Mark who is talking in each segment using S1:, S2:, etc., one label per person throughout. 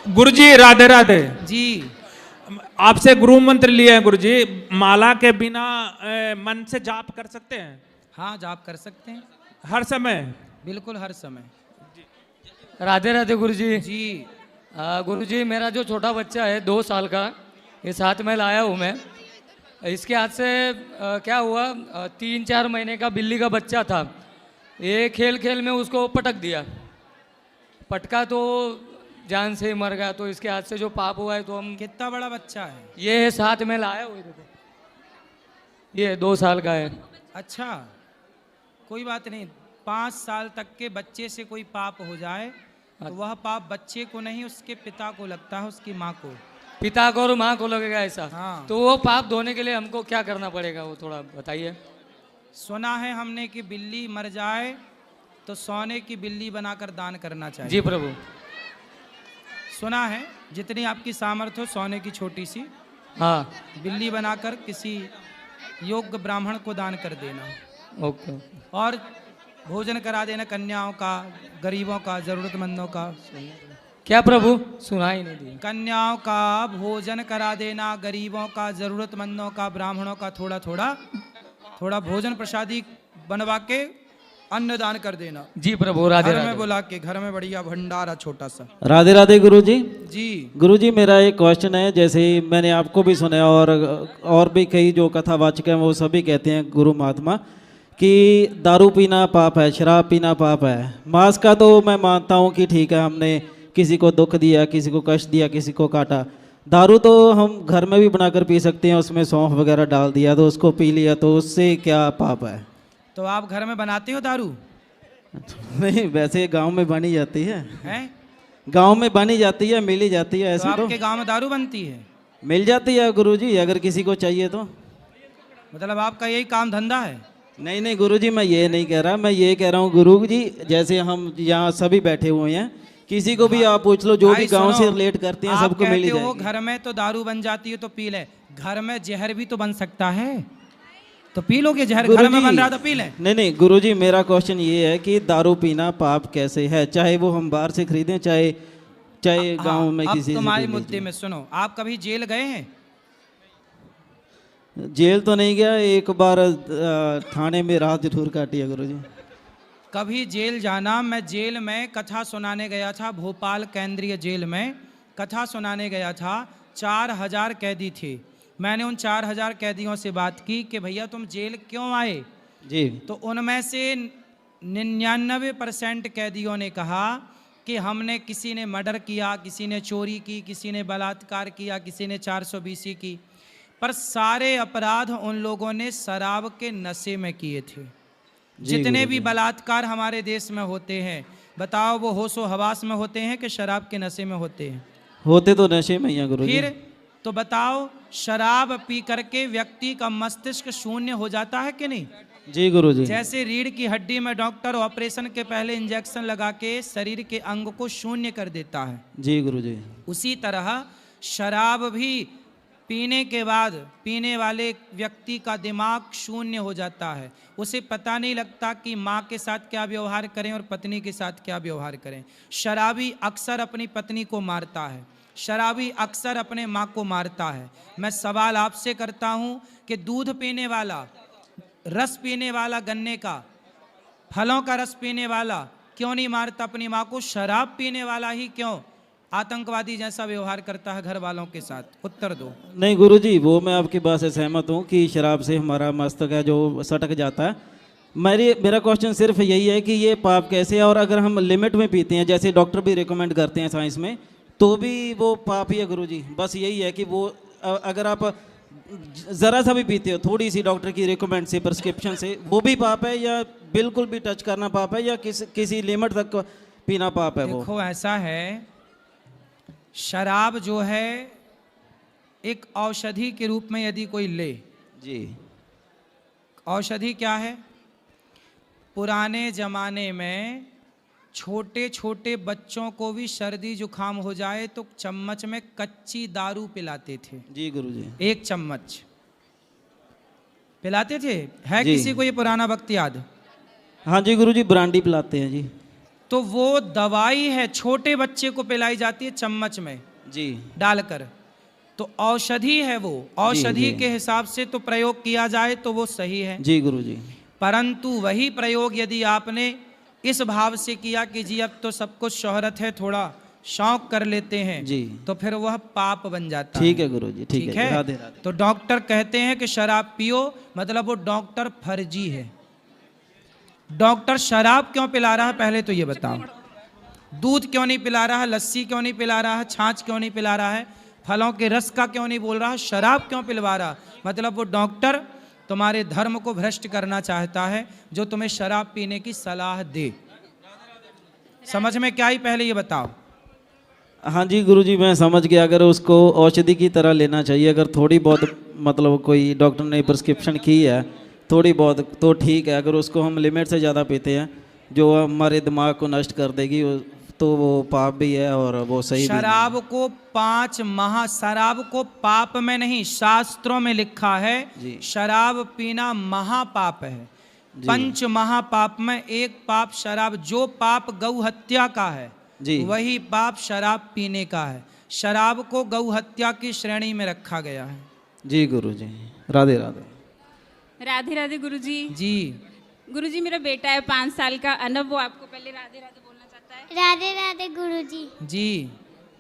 S1: गुरुजी राधे राधे
S2: जी।
S1: आपसे गुरु मंत्र लिए हैं गुरुजी। माला के बिना मन से जाप कर सकते हैं?
S2: हाँ, जाप कर सकते हैं
S1: हर समय?
S2: बिल्कुल, हर समय।
S3: राधे राधे गुरुजी।
S2: जी।
S3: गुरुजी, मेरा जो छोटा बच्चा है 2 साल का, ये साथ में लाया हूँ मैं। इसके हाथ से क्या हुआ, 3-4 महीने का बिल्ली का बच्चा था। ये खेल खेल में उसको पटक दिया, पटका तो जान से ही मर गया। तो इसके हाथ से जो पाप हुआ है, तो हम,
S2: कितना बड़ा बच्चा है?
S3: ये साथ में लाया हुआ, देखो ये 2 साल का है।
S2: अच्छा, कोई बात नहीं। 5 साल तक के बच्चे से कोई पाप हो जाए तो वह पाप बच्चे को नहीं, उसके पिता को लगता है, उसकी माँ को।
S3: पिता को और माँ को लगेगा ऐसा?
S2: हाँ।
S3: तो वो पाप धोने के लिए हमको क्या करना पड़ेगा, वो थोड़ा बताइए।
S2: सुना है हमने कि बिल्ली मर जाए तो सोने की बिल्ली बनाकर दान करना चाहिए।
S3: जी प्रभु।
S2: सुना है, जितनी आपकी सामर्थ्य हो, सोने की छोटी सी
S3: हाँ,
S2: बिल्ली बनाकर किसी योग्य ब्राह्मण को दान कर देना।
S3: ओके।
S2: और भोजन करा देना कन्याओं का, गरीबों का, जरूरतमंदों का।
S3: क्या प्रभु? सुना ही नहीं दिया।
S2: कन्याओं का भोजन करा देना, गरीबों का, जरूरतमंदों का, ब्राह्मणों का थोड़ा थोड़ा भोजन प्रसादी बनवा के अन्नदान कर देना।
S3: जी प्रभु, राधे
S2: घर में
S3: राधे।
S2: बुला के, घर में बढ़िया भंडारा छोटा सा।
S4: राधे राधे गुरुजी।
S2: जी।
S4: गुरुजी, मेरा एक क्वेश्चन है। जैसे ही मैंने आपको भी सुना और भी कई जो कथावाचक हैं वो सभी कहते हैं गुरु महात्मा कि दारू पीना पाप है, शराब पीना पाप है। मांस का तो मैं मानता हूँ कि ठीक है, हमने किसी को दुख दिया, किसी को कष्ट दिया, किसी को काटा। दारू तो हम घर में भी बनाकर पी सकते हैं, उसमें सौंफ वगैरह डाल दिया तो उसको पी लिया, तो उससे क्या पाप है?
S2: तो आप घर में बनाते हो दारू?
S4: नहीं, वैसे गांव में बनी जाती है।
S2: हैं?
S4: गांव में बनी जाती है, मिल ही जाती है
S2: तो
S4: ऐसे। तो
S2: आपके गांव में दारू बनती है?
S4: मिल जाती है गुरुजी, अगर किसी को चाहिए तो।
S2: मतलब आपका यही काम धंधा है?
S4: नहीं नहीं गुरुजी, मैं ये नहीं कह रहा। मैं ये कह रहा हूँ गुरुजी, जैसे हम यहाँ सभी बैठे हुए हैं, किसी को भी आप पूछ लो, जो भी
S2: भाई
S4: गांव से
S2: सुनो,
S4: रिलेट करते हैं,
S2: आप
S4: सबको मिल ही
S2: कहते हो
S4: जाएगी।
S2: घर में तो दारू बन जाती है तो पी ले, घर में जहर भी तो बन सकता है, तो पी लोगे जहर? घर में बन रहा तो पी ले।
S4: नहीं नहीं गुरुजी, मेरा क्वेश्चन ये है कि दारू पीना पाप कैसे है, चाहे वो हम बाहर से खरीदें, चाहे गांव में
S2: अब
S4: किसी से
S2: तुम्हारे
S4: भी
S2: मुद्दे में सुनो, आप कभी जेल गए हैं?
S4: जेल तो नहीं गया, एक बार थाने में रात जरूर काटी है गुरुजी।
S2: कभी जेल जाना। मैं जेल में कथा सुनाने गया था, भोपाल केंद्रीय जेल में कथा सुनाने गया था। 4000 कैदी थे। मैंने उन 4000 कैदियों से बात की कि भैया तुम जेल क्यों आए?
S4: जी।
S2: तो उनमें से 99% कैदियों ने कहा कि हमने, किसी ने मर्डर किया, किसी ने चोरी की, किसी ने बलात्कार किया, किसी ने 420 की, पर सारे अपराध उन लोगों ने शराब के नशे में किए थे। जितने भी बलात्कार हमारे देश में होते हैं, बताओ वो होशो हवास में होते हैं कि शराब के नशे में होते हैं?
S4: होते तो नशे में ही हैं गुरुजी।
S2: फिर तो बताओ, शराब पी करके व्यक्ति का मस्तिष्क शून्य हो जाता है कि नहीं?
S4: जी गुरुजी।
S2: जैसे रीढ़ की हड्डी में डॉक्टर ऑपरेशन के पहले इंजेक्शन लगा के शरीर के अंग को शून्य कर देता है,
S4: जी गुरुजी।
S2: उसी तरह शराब भी पीने के बाद पीने वाले व्यक्ति का दिमाग शून्य हो जाता है। उसे पता नहीं लगता कि माँ के साथ क्या व्यवहार करें और पत्नी के साथ क्या व्यवहार करें। शराबी अक्सर अपनी पत्नी को मारता है, शराबी अक्सर अपने माँ को मारता है। मैं सवाल आपसे करता हूँ कि दूध पीने वाला, रस पीने वाला, गन्ने का, फलों का रस पीने वाला क्यों नहीं मारता अपनी माँ को? शराब पीने वाला ही क्यों आतंकवादी जैसा व्यवहार करता है घर वालों के साथ? उत्तर दो।
S4: नहीं गुरुजी, वो मैं आपकी बात से सहमत हूँ कि शराब से हमारा मस्तक है जो सटक जाता है। मेरा क्वेश्चन सिर्फ यही है कि ये पाप कैसे है, और अगर हम लिमिट में पीते हैं, जैसे डॉक्टर भी रिकमेंड करते हैं साइंस में, तो भी वो पाप ही है गुरुजी। बस यही है कि वो अगर आप ज़रा सा भी पीते हो, थोड़ी सी डॉक्टर की रिकमेंड से, प्रिस्क्रिप्शन से, वो भी पाप है, या बिल्कुल भी टच करना पाप है, या किसी लिमिट तक पीना पाप है? वो
S2: देखो, ऐसा है, शराब जो है एक औषधि के रूप में यदि कोई ले,
S4: जी,
S2: औषधि क्या है? पुराने जमाने में छोटे छोटे बच्चों को भी सर्दी जुकाम हो जाए तो चम्मच में कच्ची दारू पिलाते थे।
S4: जी गुरुजी।
S2: 1 चम्मच पिलाते थे। है
S4: जी।
S2: किसी को ये पुराना वक्त याद?
S4: हाँ जी गुरुजी, ब्रांडी पिलाते हैं जी।
S2: तो वो दवाई है, छोटे बच्चे को पिलाई जाती है चम्मच में
S4: जी
S2: डालकर, तो औषधि है वो, औषधि
S4: जी।
S2: के हिसाब से तो प्रयोग किया जाए तो वो सही है।
S4: जी गुरुजी।
S2: परंतु वही प्रयोग यदि आपने इस भाव से किया कि जी अब तो सब कुछ शोहरत है, थोड़ा शौक कर लेते हैं,
S4: जी।
S2: तो फिर वह पाप बन जाता
S4: ठीक है गुरुजी, ठीक
S2: ठीक
S4: है।
S2: है।
S4: राधे राधे।
S2: तो डॉक्टर कहते हैं कि शराब पियो, मतलब वो डॉक्टर फर्जी है। डॉक्टर शराब क्यों पिला रहा है पहले तो ये बताओ, दूध क्यों नहीं पिला रहा है, लस्सी क्यों नहीं पिला रहा है, छाछ क्यों नहीं पिला रहा है, फलों के रस का क्यों नहीं बोल रहा है, शराब क्यों पिलवा रहा? मतलब वो डॉक्टर तुम्हारे धर्म को भ्रष्ट करना चाहता है, जो तुम्हें शराब पीने की सलाह दे। समझ में क्या आई पहले ये बताओ।
S4: हाँ जी गुरुजी, मैं समझ गया। अगर उसको औषधि की तरह लेना चाहिए, अगर थोड़ी बहुत मतलब कोई डॉक्टर ने प्रिस्क्रिप्शन की है थोड़ी बहुत तो ठीक है। अगर उसको हम लिमिट से ज़्यादा पीते हैं जो हमारे दिमाग को नष्ट कर देगी, तो वो पाप भी है और वो सही भी
S2: शराब को 5 शराब को पाप में नहीं, शास्त्रों में लिखा है
S4: जी।
S2: शराब पीना महापाप है। 5 महापाप में एक पाप शराब, जो पाप गौ हत्या का है
S4: जी।
S2: वही पाप शराब पीने का है। शराब को गौ हत्या की श्रेणी में रखा गया है।
S4: जी गुरुजी। राधे राधे।
S5: राधे राधे गुरुजी।
S2: जी
S5: गुरुजी मेरा बेटा है 5 साल का अनब, वो आपको पहले राधे राधे बोलना चाहता है।
S6: राधे राधे गुरुजी।
S2: जी।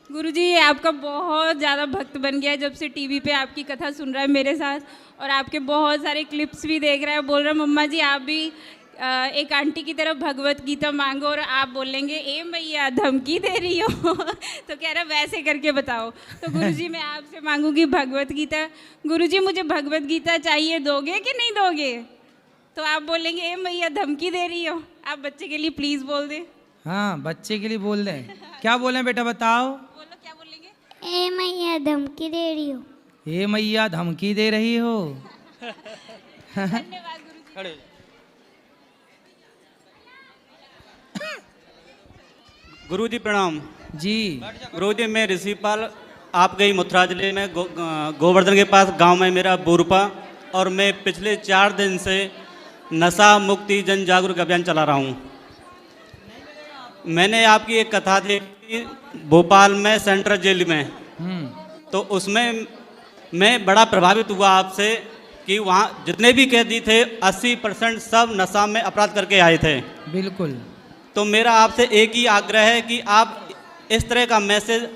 S5: गुरुजी ये आपका बहुत ज़्यादा भक्त बन गया है, जब से टीवी पे आपकी कथा सुन रहा है मेरे साथ, और आपके बहुत सारे क्लिप्स भी देख रहा है। बोल रहा है मम्मा जी आप भी एक आंटी की तरफ भगवत गीता मांगो, और आप बोलेंगे ए मैया धमकी दे रही हो तो कह रहा वैसे करके बताओ। तो गुरुजी मैं आपसे मांगूंगी भगवत गीता। गुरुजी मुझे भगवत गीता चाहिए, दोगे कि नहीं दोगे? तो आप बोलेंगे ए मैया धमकी दे रही हो। आप बच्चे के लिए प्लीज़ बोल दें।
S2: हाँ बच्चे के लिए बोल दें। क्या बोलें बेटा बताओ?
S5: बोलो क्या बोलेंगे?
S6: ए मैया धमकी दे रही हो।
S2: हे मैया धमकी दे रही हो।
S5: धन्यवाद गुरुजी।
S7: गुरुजी प्रणाम।
S2: जी।
S7: गुरुजी मैं ऋषिपाल, आप गई मथुरा जिले में गोवर्धन के पास गांव में मेरा बुरपा, और मैं पिछले 4 दिन से नशा मुक्ति जन जागरूक अभियान चला रहा हूं। मैंने आपकी एक कथा देखी भोपाल में सेंट्रल जेल में, तो उसमें मैं बड़ा प्रभावित हुआ आपसे कि वहाँ जितने भी कैदी थे 80% सब नशा में अपराध करके आए थे।
S2: बिल्कुल।
S7: तो मेरा आपसे एक ही आग्रह है कि आप इस तरह का मैसेज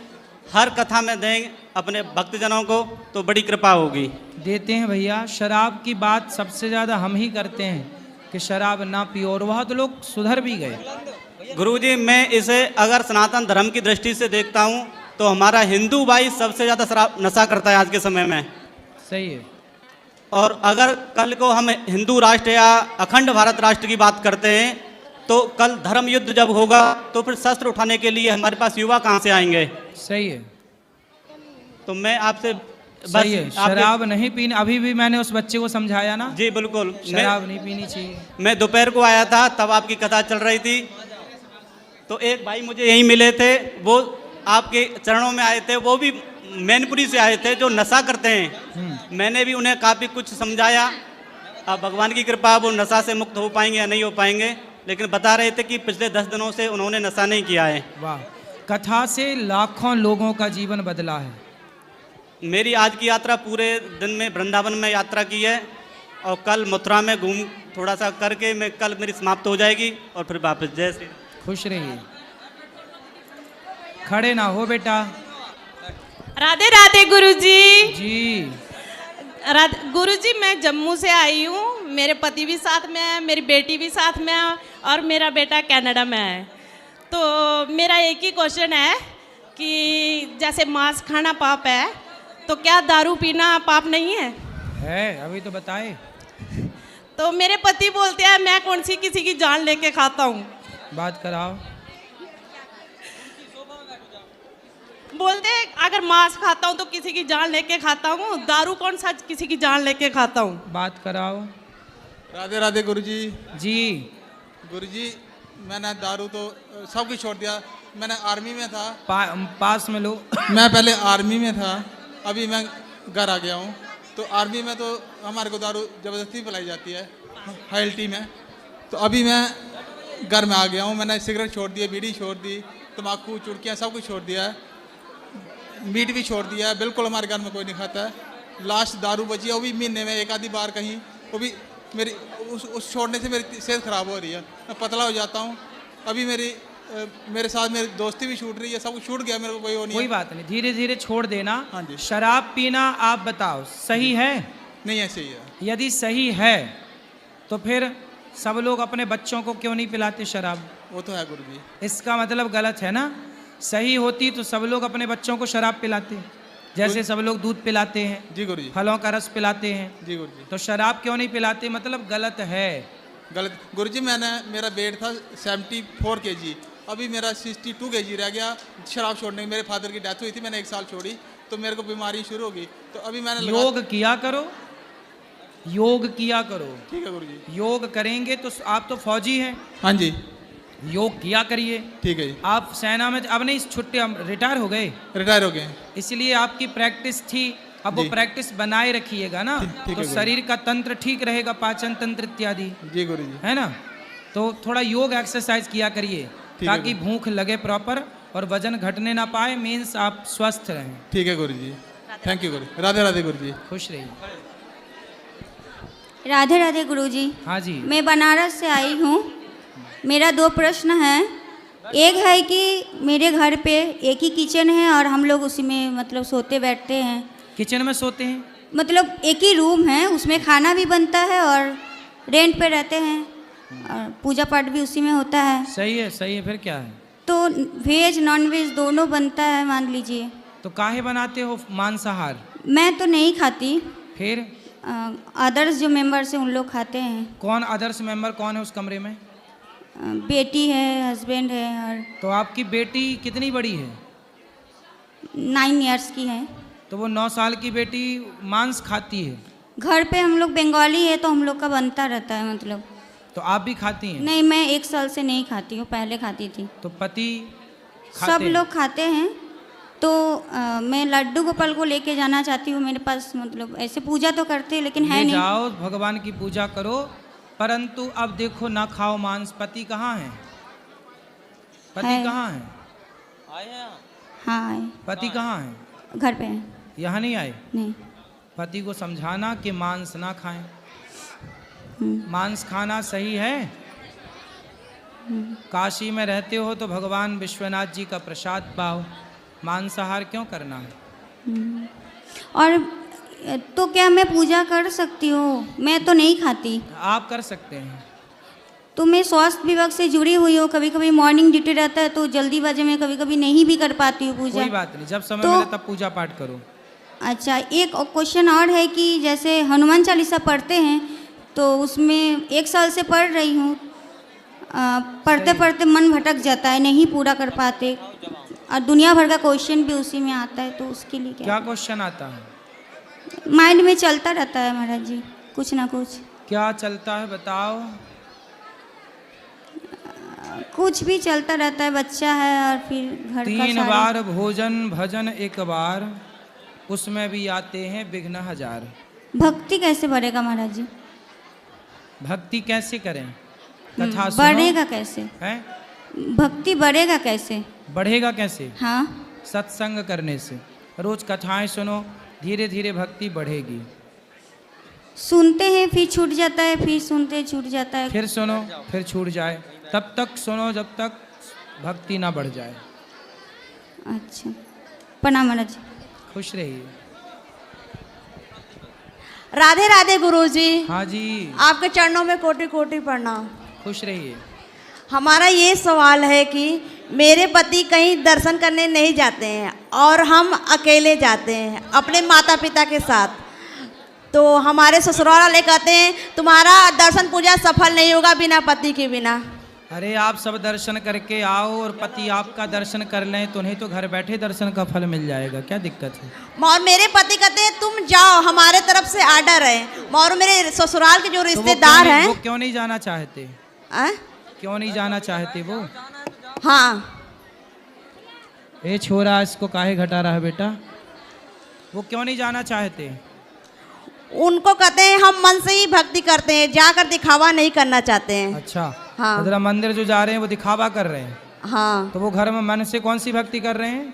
S7: हर कथा में दें अपने भक्तजनों को, तो बड़ी कृपा होगी।
S2: देते हैं भैया। शराब की बात सबसे ज़्यादा हम ही करते हैं कि शराब ना पियो, और वह तो लोग सुधर भी गए।
S7: गुरुजी मैं इसे अगर सनातन धर्म की दृष्टि से देखता हूँ तो हमारा हिंदू भाई सबसे ज़्यादा शराब नशा करता है आज के समय में।
S2: सही है।
S7: और अगर कल को हम हिंदू राष्ट्र या अखंड भारत राष्ट्र की बात करते हैं तो कल धर्म युद्ध जब होगा तो फिर शस्त्र उठाने के लिए हमारे पास युवा कहाँ से आएंगे?
S2: सही है।
S7: तो मैं आपसे
S2: सही है। शराब नहीं पीनी, अभी भी मैंने उस बच्चे को समझाया ना।
S7: जी बिल्कुल।
S2: शराब नहीं पीनी चाहिए।
S7: मैं दोपहर को आया था तब आपकी कथा चल रही थी, तो एक भाई मुझे यहीं मिले थे, वो आपके चरणों में आए थे, वो भी मैनपुरी से आए थे जो नशा करते हैं। मैंने भी उन्हें काफ़ी कुछ समझाया। अब भगवान की कृपा वो नशा से मुक्त हो पाएंगे या नहीं हो पाएंगे, लेकिन बता रहे थे कि पिछले 10 दिनों से उन्होंने नशा नहीं किया है।
S2: वाह। कथा से लाखों लोगों का जीवन बदला है।
S7: मेरी आज की यात्रा पूरे दिन में वृंदावन में यात्रा की है, और कल मथुरा में घूम थोड़ा सा करके मैं कल मेरी समाप्त हो जाएगी और फिर वापस। जय श्री।
S2: खुश रहिए। खड़े ना हो बेटा।
S8: राधे राधे गुरुजी।
S2: जी।
S8: गुरुजी मैं जम्मू से आई हूँ, मेरे पति भी साथ में है, मेरी बेटी भी साथ में है, और मेरा बेटा कनाडा में है। तो मेरा एक ही क्वेश्चन है कि जैसे मांस खाना पाप है, तो क्या दारू पीना पाप नहीं है?
S2: अभी तो बताए।
S8: तो मेरे पति बोलते हैं मैं कौन सी किसी की जान लेके खाता हूँ।
S2: बात कराओ।
S8: बोलते हैं अगर मांस खाता हूँ तो किसी की जान लेके खाता हूँ, दारू कौन सा किसी की जान लेके खाता हूँ।
S2: बात कराओ।
S9: राधे राधे गुरुजी।
S2: जी।
S9: गुरुजी मैंने दारू तो सब कुछ छोड़ दिया। मैंने आर्मी में था।
S2: पास में लो।
S9: मैं पहले आर्मी में था, अभी मैं घर आ गया हूँ। तो आर्मी में तो हमारे को दारू ज़बरदस्ती पिलाई जाती है हाइल्टी में। तो अभी मैं घर में आ गया हूँ। मैंने सिगरेट छोड़ दी, बीड़ी छोड़ दी, तम्बाकू, चुड़कियाँ सब कुछ छोड़ दिया है, मीट भी छोड़ दिया है, बिल्कुल हमारे घर में कोई नहीं खाता है। लास्ट दारू बची है, वो भी महीने में एक आधी बार कहीं, वो भी मेरी उस छोड़ने से मेरी सेहत ख़राब हो रही है, मैं पतला हो जाता हूँ। अभी मेरे साथ मेरी दोस्ती भी छूट रही है, सब कुछ छूट गया, मेरे को कोई वो नहीं
S2: कोई
S9: है।
S2: बात नहीं, धीरे धीरे छोड़ देना।
S9: हाँ जी।
S2: शराब पीना आप बताओ सही है?
S9: नहीं ऐसे ही है।
S2: यदि सही है तो फिर सब लोग अपने बच्चों को क्यों नहीं पिलाते शराब?
S9: वो तो है गुरु जी।
S2: इसका मतलब गलत है ना। सही होती तो सब लोग अपने बच्चों को शराब पिलाते, जैसे सब लोग दूध पिलाते हैं,
S9: जी गुरु जी।
S2: फलों का रस पिलाते हैं,
S9: जी गुरु जी।
S2: तो शराब क्यों नहीं पिलाते? मतलब गलत है।
S9: गलत गुरु जी। मेरा वेट था 74 kg, अभी मेरा 62 kg रह गया शराब छोड़ने की। मेरे फादर की डेथ हुई थी, मैंने 1 साल छोड़ी तो मेरे को बीमारी शुरू हो गई, तो अभी मैंने
S2: योग किया करो, योग किया करो।
S9: ठीक है गुरु जी।
S2: योग करेंगे तो आप तो फौजी हैं,
S9: हाँ जी।
S2: योग किया करिए।
S9: ठीक है जी।
S2: आप सेना में अब नहीं, छुट्टी रिटायर हो गए,
S9: रिटायर हो गए,
S2: इसलिए आपकी प्रैक्टिस थी, अब वो
S9: जी।
S2: प्रैक्टिस बनाए रखिएगा ना,
S9: ठीक है
S2: तो
S9: गुरु।
S2: शरीर का तंत्र ठीक रहेगा, पाचन तंत्र इत्यादि,
S9: जी गुरु जी।
S2: है ना। तो थोड़ा योग एक्सरसाइज किया करिए
S9: है
S2: ताकि
S9: गुरु।
S2: भूख लगे प्रॉपर और वजन घटने ना पाए, मीन्स आप स्वस्थ रहें।
S9: ठीक है गुरु जी। थैंक यू गुरु। राधे राधे गुरु जी।
S2: खुश रहिए।
S10: राधे राधे गुरुजी।
S2: हाँ जी।
S10: मैं बनारस से आई हूँ। मेरा 2 प्रश्न हैं। एक है कि मेरे घर पे एक ही किचन है और हम लोग उसी में मतलब सोते बैठते हैं।
S2: किचन में सोते हैं?
S10: मतलब एक ही रूम है, उसमें खाना भी बनता है और रेंट पे रहते हैं और पूजा पाठ भी उसी में होता है।
S2: सही है, सही है। फिर क्या है?
S10: तो वेज नॉन वेज दोनों बनता है मान लीजिए।
S2: तो काहे बनाते हो मांसाहार?
S10: मैं तो नहीं खाती,
S2: फिर
S10: अदर्स जो मेंबर्स हैं उन लोग खाते हैं।
S2: कौन अदर्स मेंबर कौन है उस कमरे में?
S10: बेटी है, हस्बैंड है। और
S2: तो आपकी बेटी कितनी बड़ी है?
S10: 9 इयर्स की है।
S2: तो वो 9 साल की बेटी मांस खाती है?
S10: घर पे हम लोग बंगाली है तो हम लोग का बनता रहता है मतलब।
S2: तो आप भी खाती हैं?
S10: नहीं, मैं 1 साल से नहीं खाती हूँ, पहले खाती थी।
S2: तो पति खाते
S10: सब
S2: हैं?
S10: लोग खाते हैं। तो मैं लड्डू गोपाल को लेके जाना चाहती हूँ मेरे पास, मतलब ऐसे पूजा तो करते हैं लेकिन है
S2: ले
S10: नहीं।
S2: जाओ, भगवान की पूजा करो, परंतु अब देखो ना खाओ मांस। पति कहाँ है? पति
S10: है।
S2: कहाँ है?
S10: हाँ है।
S2: पति कहाँ है?
S10: घर पे है।
S2: यहाँ नहीं आए?
S10: नहीं।
S2: पति को समझाना कि मांस ना खाएं।
S10: हम्म,
S2: मांस खाना सही है? काशी में रहते हो तो भगवान विश्वनाथ जी का प्रसाद पाओ, मांसाहार क्यों करना है?
S10: हम्म। और तो क्या मैं पूजा कर सकती हूँ? मैं तो नहीं खाती।
S2: आप कर सकते हैं।
S10: तो मैं स्वास्थ्य विभाग से जुड़ी हुई हूँ, कभी कभी मॉर्निंग ड्यूटी रहता है तो जल्दीबाजी में कभी कभी नहीं भी कर पाती हूँ पूजा।
S2: कोई बात नहीं, जब समय
S10: तो-
S2: मिले तब पूजा पाठ करो।
S10: अच्छा, एक क्वेश्चन और है कि जैसे हनुमान चालीसा पढ़ते हैं तो उसमें 1 साल से पढ़ रही हूँ, पढ़ते पढ़ते मन भटक जाता है, नहीं पूरा कर पाते और दुनिया भर का क्वेश्चन भी उसी में आता है, तो उसके लिए
S2: क्या
S10: क्या
S2: क्वेश्चन आता है?
S10: माइंड में चलता रहता है महाराज जी, कुछ ना कुछ।
S2: क्या चलता है बताओ?
S10: कुछ भी चलता रहता है, बच्चा है और फिर घर का
S2: 3
S10: सारा-
S2: बार भोजन भजन 1 बार, उसमें भी आते हैं विघ्न 1000।
S10: भक्ति कैसे बढ़ेगा महाराज जी?
S2: भक्ति कैसे करें? कथा सुनो।
S10: बढ़ेगा कैसे?
S2: है?
S10: भक्ति बढ़ेगा कैसे?
S2: बढ़ेगा कैसे?
S10: हाँ,
S2: सत्संग करने से। रोज कथाएं सुनो, धीरे धीरे भक्ति बढ़ेगी।
S10: सुनते हैं फिर छूट जाता है, फिर सुनते हैं छूट जाता है।
S2: फिर सुनो, फिर छूट जाए, तब तक सुनो जब तक भक्ति ना बढ़ जाए।
S10: अच्छा, प्रणाम महाराज जी।
S2: खुश रहिए।
S8: राधे राधे गुरुजी।
S2: हाँ जी,
S8: आपके चरणों में कोटि कोटि प्रणाम।
S2: खुश रहिए।
S8: हमारा ये सवाल है कि मेरे पति कहीं दर्शन करने नहीं जाते हैं और हम अकेले जाते हैं अपने माता पिता के साथ, तो हमारे ससुराल वाले कहते हैं तुम्हारा दर्शन पूजा सफल नहीं होगा बिना पति के बिना।
S2: अरे आप सब दर्शन करके आओ और पति आपका दर्शन कर लें तो नहीं तो घर बैठे दर्शन का फल मिल जाएगा, क्या दिक्कत है?
S8: और मेरे पति कहते हैं तुम जाओ, हमारे तरफ से आर्डर है। और मेरे ससुराल के जो
S2: तो
S8: रिश्तेदार हैं
S2: वो क्यों नहीं जाना चाहते? क्यों नहीं जाना चाहते वो?
S8: हाँ,
S2: ए छोरा, इसको काहे घटा रहा है बेटा? वो क्यों नहीं जाना चाहते?
S8: उनको कहते हैं हम मन से ही भक्ति करते हैं, जाकर दिखावा नहीं करना चाहते हैं।
S2: अच्छा,
S11: हाँ।
S2: मतलब मंदिर जो जा रहे हैं वो दिखावा कर रहे हैं।
S11: हाँ।
S2: तो वो घर में मन से कौन सी भक्ति कर रहे हैं?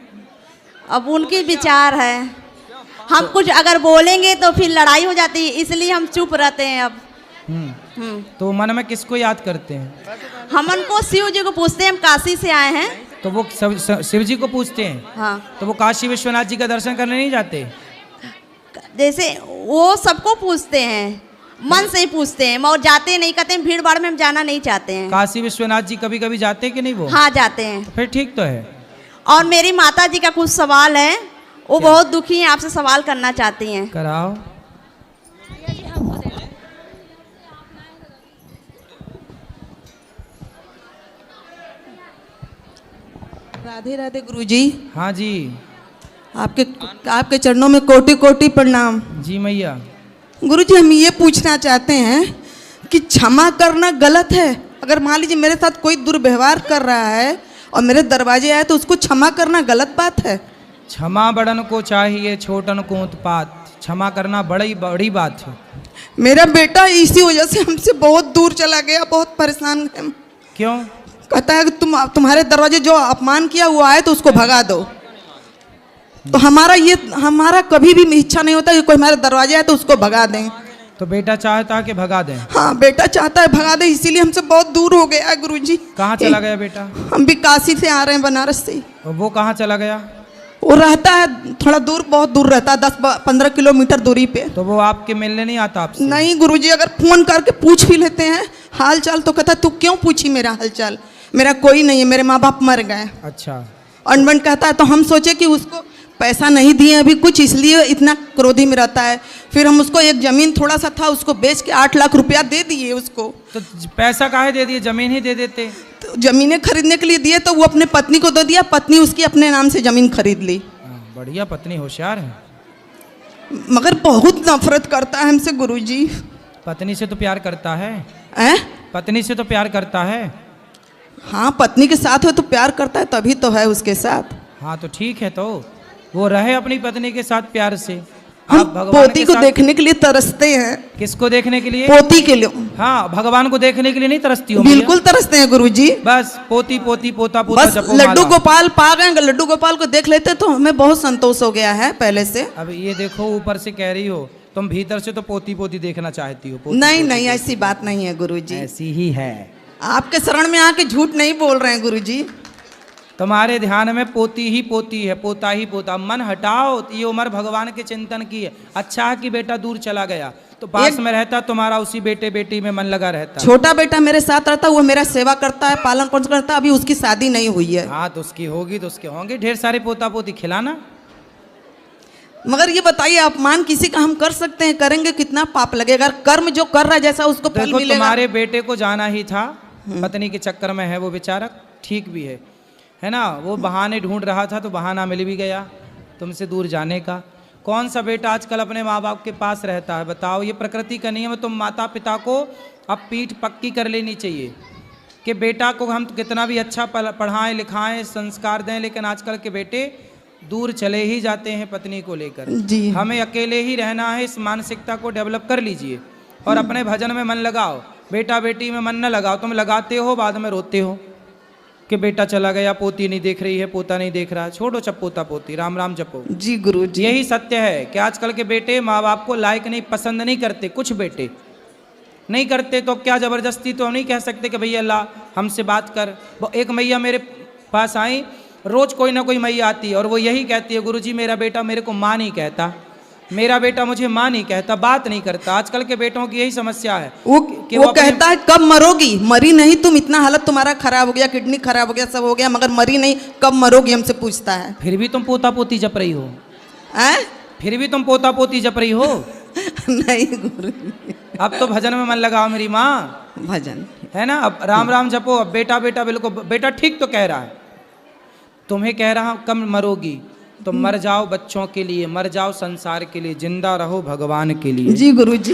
S11: अब उनकी विचार है, हम कुछ अगर बोलेंगे तो फिर लड़ाई हो जाती है, इसलिए हम चुप रहते हैं अब।
S2: तो मन में किसको याद करते हैं?
S11: हम उनको शिव जी को पूछते हैं, हम काशी से आए हैं।
S2: तो वो शिव जी को पूछते हैं।
S11: हाँ।
S2: तो वो काशी विश्वनाथ जी का दर्शन करने नहीं जाते?
S11: जैसे वो सबको पूछते हैं, मन से ही पूछते हैं, और जाते नहीं, कहते हैं भीड़ भाड़ में हम जाना नहीं चाहते हैं।
S2: काशी विश्वनाथ जी कभी कभी जाते हैं कि नहीं वो?
S11: हाँ जाते हैं।
S2: तो फिर ठीक तो है।
S11: और मेरी माता जी का कुछ सवाल है, वो बहुत दुखी हैं, आपसे सवाल करना चाहती हैं।
S2: कराओ।
S12: राधे राधे गुरुजी।
S2: हाँ जी।
S12: आपके चरणों में कोटि कोटि प्रणाम।
S2: जी मैया।
S12: गुरुजी, हम ये पूछना चाहते हैं कि क्षमा करना गलत है? अगर मान लीजिए मेरे साथ कोई दुर्व्यवहार कर रहा है और मेरे दरवाजे आए तो उसको क्षमा करना गलत बात है?
S2: क्षमा बड़न को चाहिए, छोटन को उत्पात। क्षमा करना बड़ी बात है।
S12: मेरा बेटा इसी वजह से हमसे बहुत दूर चला गया, बहुत परेशान है।
S2: क्यों?
S12: कहता है कि तुम्हारे दरवाजे जो अपमान किया वो आए तो उसको भगा दो। तो हमारा कभी भी इच्छा नहीं होता कि कोई हमारे दरवाजे आए तो उसको भगा दें।
S2: तो बेटा चाहता है कि भगा दें?
S12: हाँ, बेटा चाहता है भगा दे, इसीलिए हमसे बहुत दूर हो गया है गुरुजी।
S2: कहाँ चला गया बेटा?
S12: हम भी काशी से आ रहे हैं, बनारस से।
S2: और वो कहाँ चला गया?
S12: वो रहता है थोड़ा दूर, बहुत दूर रहता है, 10-15 किलोमीटर दूरी पे।
S2: तो वो आपके मिलने नहीं आता आपसे?
S12: नहीं गुरुजी, अगर फोन करके पूछ भी लेते हैं हाल चाल तो कहता तू क्यों पूछी मेरा हाल चाल, मेरा कोई नहीं है, मेरे माँ बाप मर गए।
S2: अच्छा।
S12: अनबन कहता है। तो हम सोचे कि उसको पैसा नहीं दिए अभी कुछ, इसलिए इतना क्रोधी में रहता है। फिर हम उसको एक जमीन थोड़ा सा था, उसको बेच के 8 लाख रुपया दे दिए उसको।
S2: तो पैसा काहे दे दिए, जमीन ही दे देते।
S12: तो जमीनें खरीदने के लिए दिए तो वो अपने पत्नी को दे दिया, पत्नी उसकी अपने नाम से जमीन खरीद ली।
S2: बढ़िया, पत्नी होशियार है।
S12: मगर बहुत नफरत करता है हमसे गुरुजी।
S2: पत्नी से तो प्यार करता है।
S12: पत्नी
S2: से तो प्यार करता है।
S12: हाँ, पत्नी के साथ हो तो प्यार करता है, तभी तो है उसके साथ।
S2: हाँ तो ठीक है, तो वो रहे अपनी पत्नी के साथ प्यार से।
S12: हम पोती को देखने के लिए तरसते हैं।
S2: किसको देखने के लिए?
S12: पोती के लिए।
S2: हाँ, भगवान को देखने के लिए नहीं तरसती हो?
S12: बिल्कुल तरसते हैं गुरुजी।
S2: बस पोती पोती पोता पोता
S12: बस लड्डू गोपाल पा गए, लड्डू गोपाल को देख लेते तो हमें बहुत संतोष हो गया है पहले से।
S2: अब ये देखो, ऊपर से कह रही हो तुम, भीतर से तो पोती पोती देखना चाहती हो।
S12: नहीं, ऐसी बात नहीं है गुरुजी।
S2: ऐसी ही है।
S12: आपके शरण में आके झूठ नहीं बोल रहे हैं गुरुजी।
S2: तुम्हारे ध्यान में पोती ही पोती है, पोता ही पोता। मन हटाओ, ये उम्र भगवान के चिंतन की है। अच्छा है कि बेटा दूर चला गया, तो पास में रहता तुम्हारा उसी बेटे बेटी में मन लगा रहता।
S12: छोटा बेटा मेरे साथ रहता, वो मेरा सेवा करता है, पालन पोषण करता है। अभी उसकी शादी नहीं हुई है।
S2: हाँ तो उसकी होगी तो उसके होंगे ढेर सारे पोता पोती, खिलाना।
S12: मगर ये बताइए, अपमान किसी का हम कर सकते हैं? करेंगे कितना पाप लगेगा? कर्म जो कर रहा है जैसा उसको फल मिलेगा।
S2: तुम्हारे बेटे को जाना ही था, पत्नी के चक्कर में है वो बेचारा, ठीक भी है ना। वो बहाने ढूंढ रहा था तो बहाना मिल भी गया तुमसे दूर जाने का। कौन सा बेटा आजकल अपने माँ बाप के पास रहता है, बताओ? ये प्रकृति का नियम है। तुम माता पिता को अब पीठ पक्की कर लेनी चाहिए कि बेटा को हम कितना भी अच्छा पढ़ाएं लिखाएं संस्कार दें, लेकिन आजकल के बेटे दूर चले ही जाते हैं पत्नी को लेकर। हमें अकेले ही रहना है, इस मानसिकता को डेवलप कर लीजिए और अपने भजन में मन लगाओ। बेटा बेटी में मन न लगाओ। तुम लगाते हो, बाद में रोते हो कि बेटा चला गया, पोती नहीं देख रही है, पोता नहीं देख रहा। छोड़ो सब पोता पोती, राम राम जपो।
S12: जी गुरु जी।
S2: यही सत्य है कि आजकल के बेटे माँ बाप को लायक नहीं, पसंद नहीं करते। कुछ बेटे नहीं करते तो क्या जबरदस्ती तो हम नहीं कह सकते कि भैया अल्लाह हमसे बात कर। एक मैया मेरे पास आई, रोज कोई ना कोई मैया आती है और वो यही कहती है, गुरुजी मेरा बेटा मेरे को माँ नहीं कहता, मेरा बेटा मुझे माँ नहीं कहता, बात नहीं करता। आजकल के बेटों की यही समस्या है।
S12: वो कहता है कब मरोगी? मरी नहीं तुम, इतना हालत तुम्हारा खराब हो गया, किडनी खराब हो गया, सब हो गया, मगर मरी नहीं, कब मरोगी हमसे पूछता है।
S2: फिर भी तुम पोता पोती जप रही हो? फिर भी तुम पोता पोती जप रही हो?
S12: नहीं गुरु।
S2: अब तो भजन में मन लगाओ मेरी माँ।
S12: भजन
S2: है ना, अब राम राम जपो। अब बेटा बेटा बिल्कुल, बेटा ठीक तो कह रहा है। तुम्हें कह रहा हूँ कब मरोगी? तो मर जाओ बच्चों के लिए, मर जाओ संसार के लिए, जिंदा रहो भगवान के लिए।
S12: जी गुरु जी।